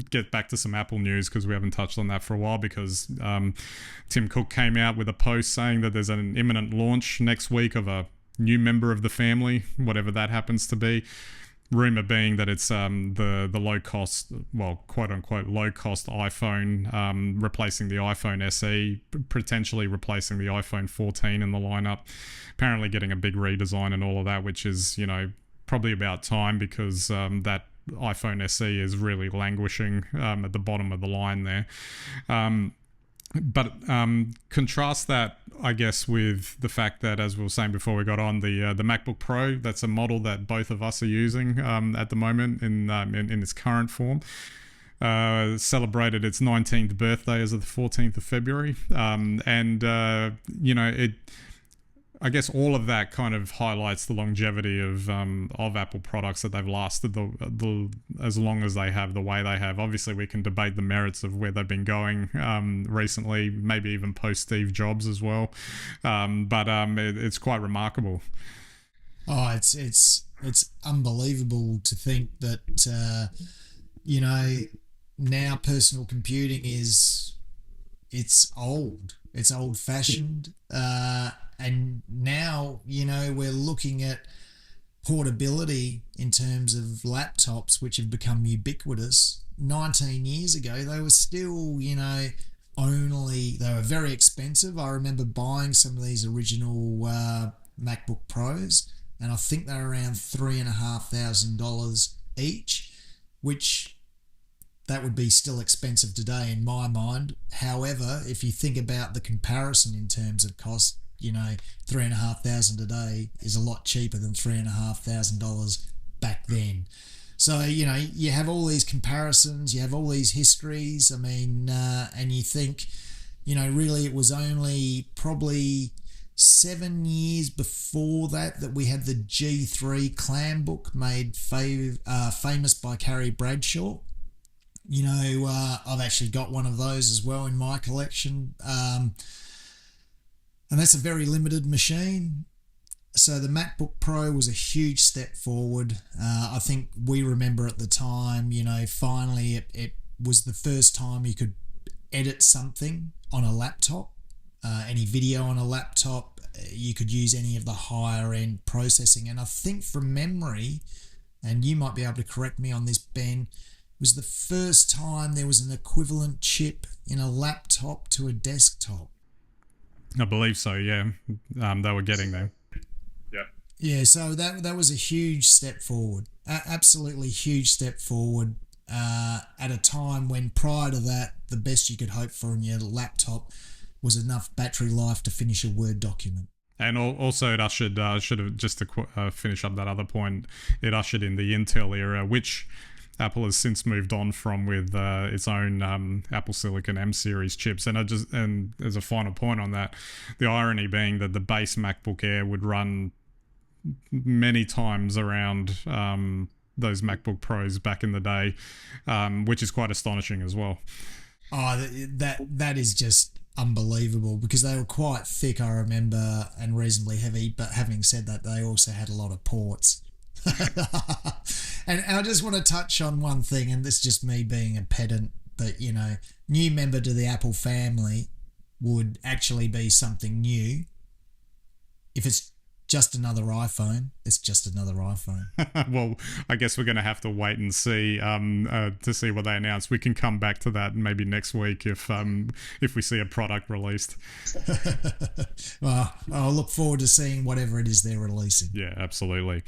get back to some Apple news because we haven't touched on that for a while, because Tim Cook came out with a post saying that there's an imminent launch next week of a new member of the family, whatever that happens to be. Rumor being that it's the low cost, well, quote unquote low cost iPhone, replacing the iPhone SE, potentially replacing the iPhone 14 in the lineup. Apparently getting a big redesign and all of that, which is, probably about time, because that iPhone SE is really languishing at the bottom of the line there. But contrast that, I guess, with the fact that, as we were saying before we got on, the MacBook Pro, that's a model that both of us are using at the moment in its current form. Celebrated its 19th birthday as of the 14th of February. I guess all of that kind of highlights the longevity of Apple products, that they've lasted the as long as they have, the way they have. Obviously, we can debate the merits of where they've been going recently, maybe even post Steve Jobs as well. But it's quite remarkable. Oh, it's unbelievable to think that now personal computing it's old fashioned. And now, we're looking at portability in terms of laptops, which have become ubiquitous. 19 years ago, they were still, they were very expensive. I remember buying some of these original MacBook Pros, and I think they were around $3,500 each, which that would be still expensive today in my mind. However, if you think about the comparison in terms of cost, $3,500 today is a lot cheaper than $3,500 back then. So, you have all these comparisons, you have all these histories. I mean, and you think, really it was only probably 7 years before that we had the G3 clam book made famous by Carrie Bradshaw. I've actually got one of those as well in my collection. And that's a very limited machine. So the MacBook Pro was a huge step forward. I think we remember at the time, finally it was the first time you could edit something on a laptop, any video on a laptop. You could use any of the higher end processing. And I think from memory, and you might be able to correct me on this, Ben, was the first time there was an equivalent chip in a laptop to a desktop. I believe so, yeah. They were getting there. Yeah. Yeah, so that was a huge step forward. Absolutely huge step forward at a time when prior to that, the best you could hope for in your laptop was enough battery life to finish a Word document. And also it ushered, just to finish up that other point, it ushered in the Intel era, which Apple has since moved on from with its own Apple Silicon M series chips. And as a final point on that, the irony being that the base MacBook Air would run many times around those MacBook Pros back in the day, which is quite astonishing as well. Oh, that is just unbelievable, because they were quite thick, I remember, and reasonably heavy. But having said that, they also had a lot of ports. And I just want to touch on one thing, and this is just me being a pedant, but new member to the Apple family would actually be something new. If it's just another iPhone, it's just another iPhone. Well, I guess we're going to have to wait and see to see what they announce. We can come back to that maybe next week if we see a product released. Well, I'll look forward to seeing whatever it is they're releasing. Yeah, absolutely.